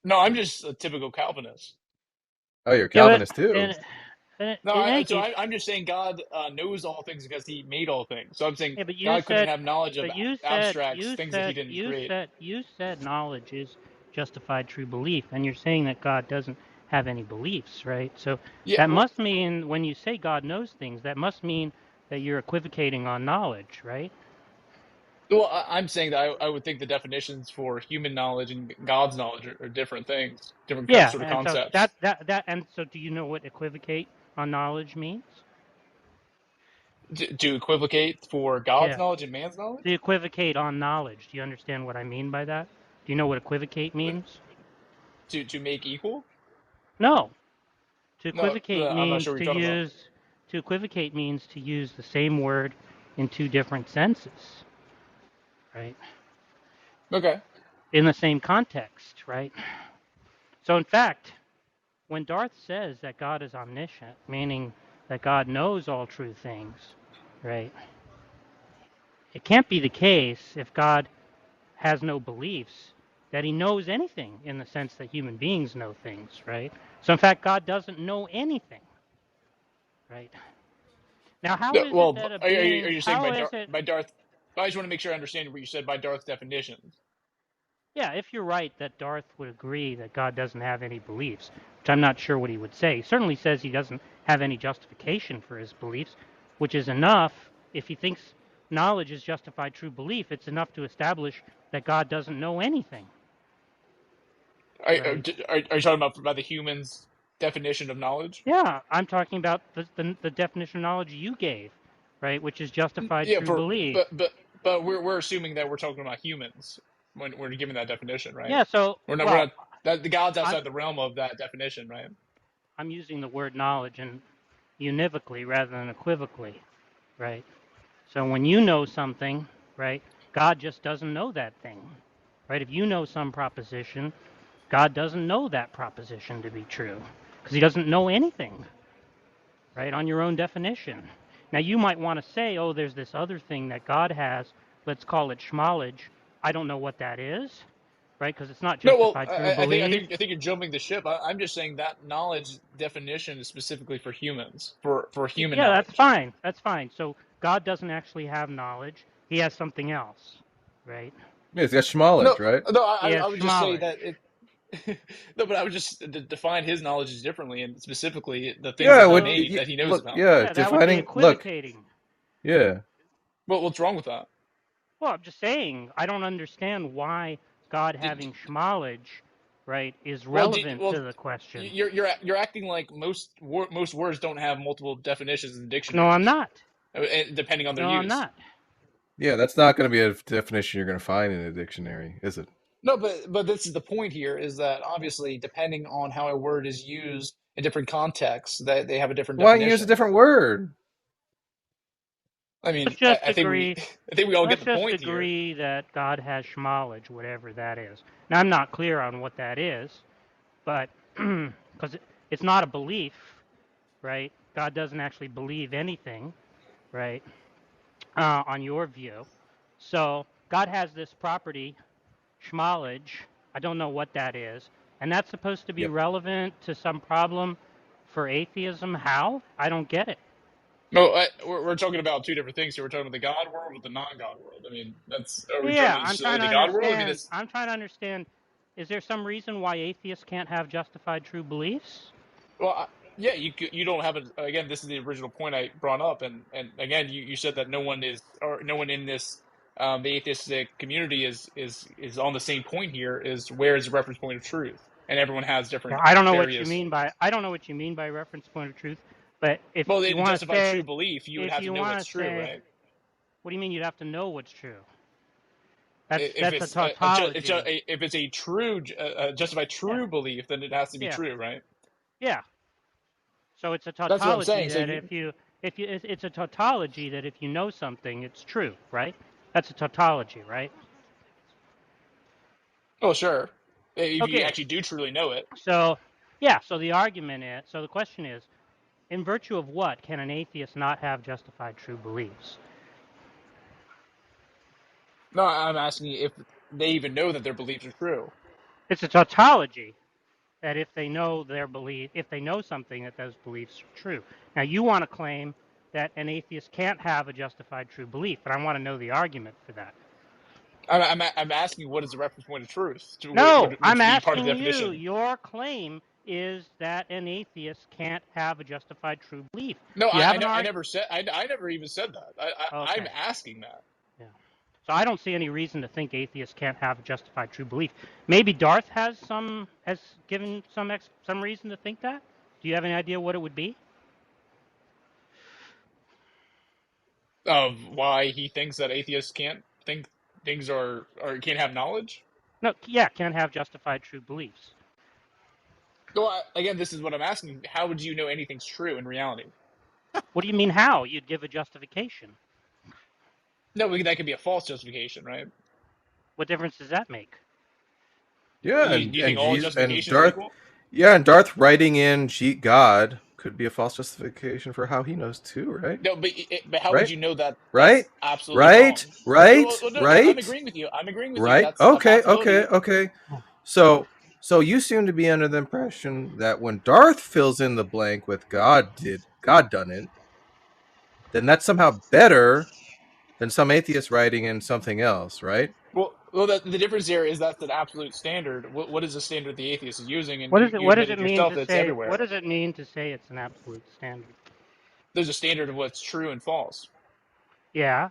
No, I'm just a typical Calvinist. Oh, you're a Yeah, but Calvinist too. No, in any so case, I'm just saying God knows all things because He made all things. So I'm saying yeah, but you God couldn't said, have knowledge of but you said, abstracts, you things that He said, didn't you create. said, you said knowledge is justified true belief, and you're saying that God doesn't have any beliefs, right? So Yeah, that must mean when you say God knows things, that must mean that you're equivocating on knowledge, right? well, I'm saying that I would think the definitions for human knowledge and God's knowledge are different things, different Yeah, sort of and so concepts. and so do you know what equivocate on knowledge means? To equivocate for God's Yeah, knowledge and man's to knowledge, equivocate on knowledge. Do you understand what I mean by that? Do you know what equivocate means? to make equal. No. To No, equivocate I'm not means sure what you're talking about. to use the same word in two different senses, right? Okay. In the same context, right? So in fact, when Darth says that God is omniscient, meaning that God knows all true things, right? It can't be the case if God has no beliefs that he knows anything in the sense that human beings know things, right? So in fact, God doesn't know anything, right? Now, how is it Well, that a are being, you saying how is it, By Darth? I just want to make sure I understand what you said by Darth's definitions. yeah, if you're right that Darth would agree that God doesn't have any beliefs, which I'm not sure what he would say. He certainly says he doesn't have any justification for his beliefs, which is enough. If he thinks knowledge is justified true belief, it's enough to establish that God doesn't know anything, right? Are you talking about by the human's definition of knowledge? Yeah, I'm talking about the definition of knowledge you gave, right, which is justified Yeah, true belief. but we're assuming that we're talking about humans when we're giving that definition, right? Yeah, so, We're well, not that the God's I'm, outside the realm of that definition, right? I'm using the word knowledge and univocally rather than equivocally, right? So when you know something, right, God just doesn't know that thing, right? If you know some proposition, God doesn't know that proposition to be true because he doesn't know anything, right, on your own definition. Now, you might want to say, oh, there's this other thing that God has. Let's call it schmolage. I don't know what that is, right, because it's not No, well, justified true belief. I think you're jumping the ship. I'm just saying that knowledge definition is specifically for humans, for human Yeah, that's knowledge. fine. That's fine. So God doesn't actually have knowledge. He has something else, right? Yeah, it's got No, schmolage, right? no, He has I would just say that schmolage. it. No, but I would just define his knowledge differently, and specifically the things Yeah, that Yeah, he so made that he knows look, about. yeah, yeah, that would be defining. Look, equivocating. yeah. Well, what's wrong with that? Well, I'm just saying, I don't understand why God D- having d- schmolage, right, is well, relevant to the question. you're acting like most words don't have multiple definitions in No, I'm dictionaries, not. depending on their No, I'm use. not. Yeah, that's not going to be a definition you're going to find in a dictionary, is it? No, but this is the point here is that obviously depending on how a word is used in different contexts, that they have a different Why don't you use a definition. different word? I mean, Let's just I think we agree. I think we all get Let's the just point here. agree that God has schmolage, whatever that is. Now, I'm not clear on what that is, but because it's not a belief, right? God doesn't actually believe anything, right? On your view. So God has this property, schmolage. I don't know what that is. And that's supposed to be Yep. relevant to some problem for atheism. How? I don't get it. No, we're talking about two different things here. We're talking about the God world with the non-God world. I mean, that's are we Yeah, talking I'm just trying to the God world? I mean, understand. that's I'm trying to understand. Is there some reason why atheists can't have justified true beliefs? well, yeah. You don't have a again. This is the original point I brought up, and again, you said that no one is or no one in this the atheistic community is on the same point here. Is where is the reference point of truth, and everyone has Yeah, different I don't know what you various. mean by I don't know what you mean by reference point of truth. But if Well, you to want to justify true say, belief, you would if have to you know want what's to true, say, right? what do you mean you'd have to know what's true? If That's a it's tautology. if it's a true justified Yeah, true belief, then it has to be yeah, true, right? yeah. So it's a That's what I'm tautology saying. So that you if you it's a tautology that if you know something, it's true, right? That's a tautology, right? oh sure, if you Okay. actually do truly know it. So yeah, so the argument is, so the question is, in virtue of what can an atheist not have justified true beliefs? No, I'm asking you if they even know that their beliefs are true. It's a tautology that if they know if they know something, that those beliefs are true. Now, you want to claim that an atheist can't have a justified true belief, but I want to know the argument for that. I'm asking what is the reference point of truth, No, which I'm would be part of the asking you. definition. Your claim is that an atheist can't have a justified true belief. No, Do you have an I argument? never said I never even said that. I'm Okay. asking that. Yeah. So I don't see any reason to think atheists can't have a justified true belief. Maybe Darth has given some reason to think that. Do you have any idea what it would be? Of why he thinks that atheists can't think things are or can't have knowledge. No, yeah, can't have justified true beliefs. So again, this is what I'm asking. How would you know anything's true in reality? What do you mean how? You'd give a justification. No, that could be a false justification, right? What difference does that make? Yeah, Do you think and all Jesus and justifications are Darth. equal? Yeah, and Darth writing in God could be a false justification for how he knows too, right? No, but how would Right? you know that Right? that's absolutely Right? wrong? Right? No, I'm Right? agreeing with you. I'm agreeing with you. Right? That's a Okay, okay, possibility. okay. So you seem to be under the impression that when Darth fills in the blank with God done it, then that's somehow better than some atheist writing in something else, right? Well, the difference here is that's an absolute standard. What is the standard the atheist is using? And What is it? you What does admitted it mean yourself to that it's say? What everywhere. does it mean to say it's an absolute standard? There's a standard of what's true and false. Yeah,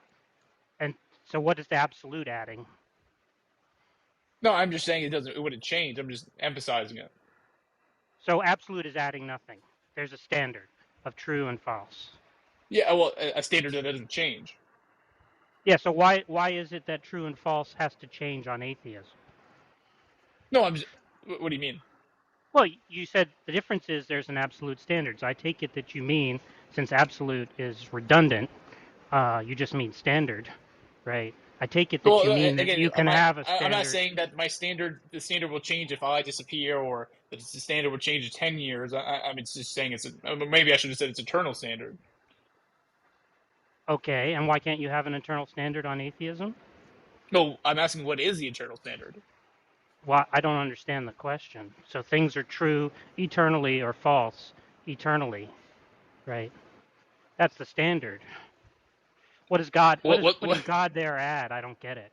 and so what is the absolute adding? No, I'm just saying it wouldn't change. I'm just emphasizing it. So absolute is adding nothing. There's a standard of true and false. Yeah, well, a standard that doesn't change. Yeah. So why is it that true and false has to change on atheism? No, I'm just. What do you mean? Well, you said the difference is there's an absolute standard. So I take it that you mean since absolute is redundant, you just mean standard, right? I take it that Well, you mean that again, you can have a I'm not standard. saying that the standard will change if I disappear, or that the standard will change in 10 years. I'm just saying maybe I should have said it's eternal standard. Okay, and why can't you have an eternal standard on atheism? No, I'm asking what is the eternal standard? Well, I don't understand the question. So things are true eternally or false eternally, right? That's the standard. What is God? What is What putting God there at? I don't get it.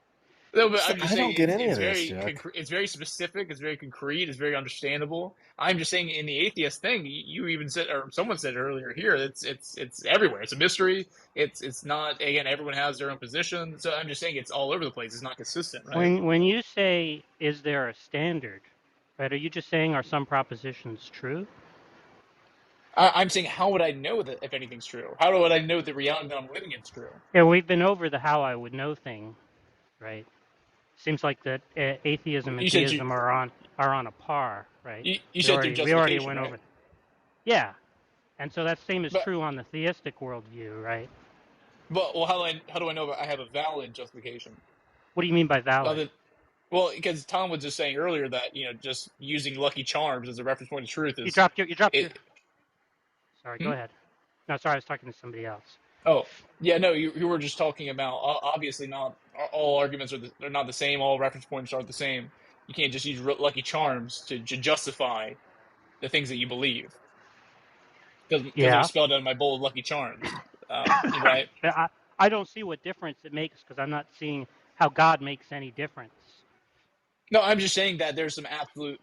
No, but I'm just I don't saying get any of this, it's very specific, it's very concrete, it's very understandable. I'm just saying in the atheist thing, you even said, or someone said earlier here, it's everywhere. It's a mystery. It's not, again, everyone has their own position. So I'm just saying it's all over the place. It's not consistent, right? When you say is there a standard, right? Are you just saying are some propositions true? I'm saying how would I know that if anything's true? How would I know the reality that I'm living in is true? Yeah, we've been over the how I would know thing, right? Seems like that atheism and You said theism are on a par, right? you We said through already justification, went right? over. Yeah, and so that same is But true on the theistic worldview, right? well, how do I know that I have a valid justification? What do you mean by valid? Other Well, because Tom was just saying earlier that just using Lucky Charms as a reference point of truth You is dropped your. it. Sorry, go Hmm? ahead. No, sorry, I was talking to somebody else. Oh, yeah, no, you were just talking about obviously not all arguments they're not the same. All reference points aren't the same. You can't just use Lucky Charms to justify the things that you believe because it was Yeah. spelled out in my bold Lucky Charms, right? I, I don't see what difference it makes because I'm not seeing how God makes any difference. No, I'm just saying that there's some absolute.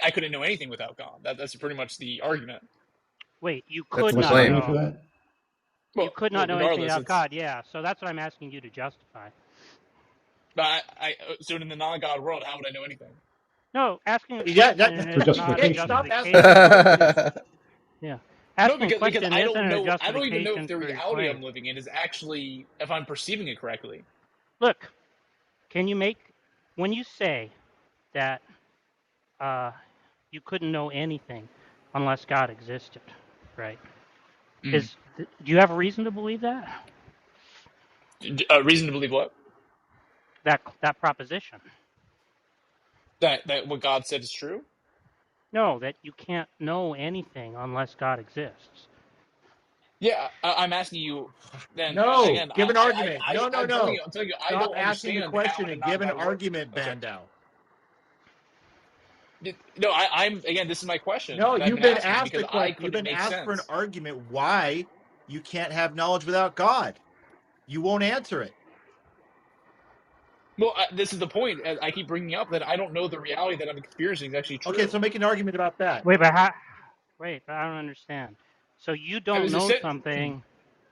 I couldn't know anything without God. That's pretty much the argument. Wait, you That's could the What's the not argument claim. for know. that? You could not know anything Regardless, without it's. God. Yeah. So that's what I'm asking you to justify. But so in the non-God world, how would I know anything? No, asking a Yeah, question that For is not a justification. stop asking the justification. question. Yeah. No, Asking a because question I isn't don't a know. I don't even know if justification the for your reality I'm claim. living in is actually if I'm perceiving it correctly. Look, can you make when you say that uh, you couldn't know anything unless God existed, right? Mm. Do you have a reason to believe that? Reason to believe what? That proposition? That what God said is true. No, that you can't know anything unless God exists. Yeah, I'm asking you. Then No, again, give an argument. No, no, I'm telling you, no. I Stop don't asking the understand how question in a and give an non-God world. argument, I'm sorry. Bando. No, I'm again. This is my question No, that I've you've been been asking asked because a I question. You've couldn't been make asked for an sense. argument why you can't have knowledge without God. You won't answer it. Well, this is the point. I keep bringing up that I don't know the reality that I'm experiencing is actually Okay, true. so make an argument about that. Wait, but how? Wait, but I don't understand. So you I don't was just know saying. something,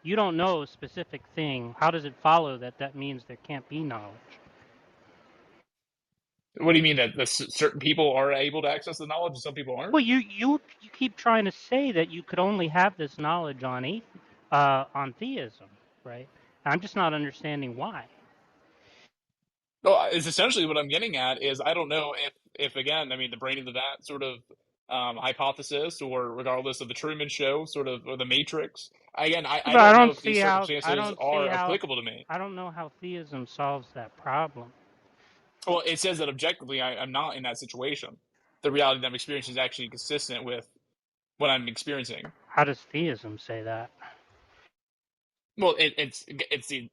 you don't know a specific thing. How does it follow that that means there can't be knowledge? What do you mean that certain people are able to access the knowledge and some people aren't? Well, you keep trying to say that you could only have this knowledge on theism, right? I'm just not understanding why. Well, it's essentially what I'm getting at is I don't know if again, I mean, the brain into that sort of hypothesis, or regardless of the Truman Show, sort of, or the Matrix. Again, I But don't know if these I circumstances don't see are how applicable to me. I don't know how theism solves that problem. Well, it says that objectively, I'm not in that situation. The reality that I'm experiencing is actually consistent with what I'm experiencing. How does theism say that? Well, it's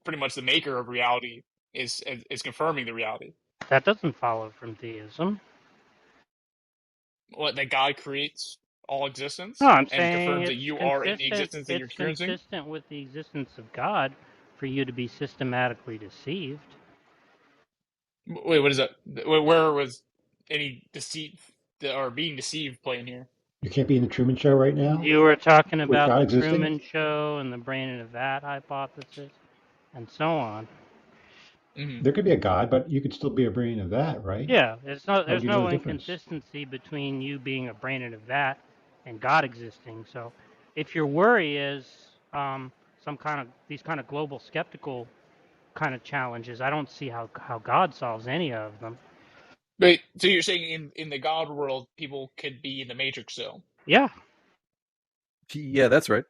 pretty much the maker of reality is confirming the reality. That doesn't follow from theism. What, that God creates all No, existence I'm and saying confirms that it's you are in the consistent. existence that you're It's experiencing. consistent with the existence of God for you to be systematically deceived. Wait, what is that? Where was any deceit or being deceived playing here? You can't be in the Truman Show right now You were talking with about God the existing. Truman Show and the brain in a vat hypothesis and so on. Hmm. There could be a God, but you could still be a brain of that, right? Yeah, What would there's you know no the difference? inconsistency between you being a brain in a vat and God existing. So, if your worry is some kind of these kind of global skeptical kind of challenges, I don't see how God solves any of them. But so you're saying in the God world, people could be in the Matrix still? Yeah, Yeah, that's right.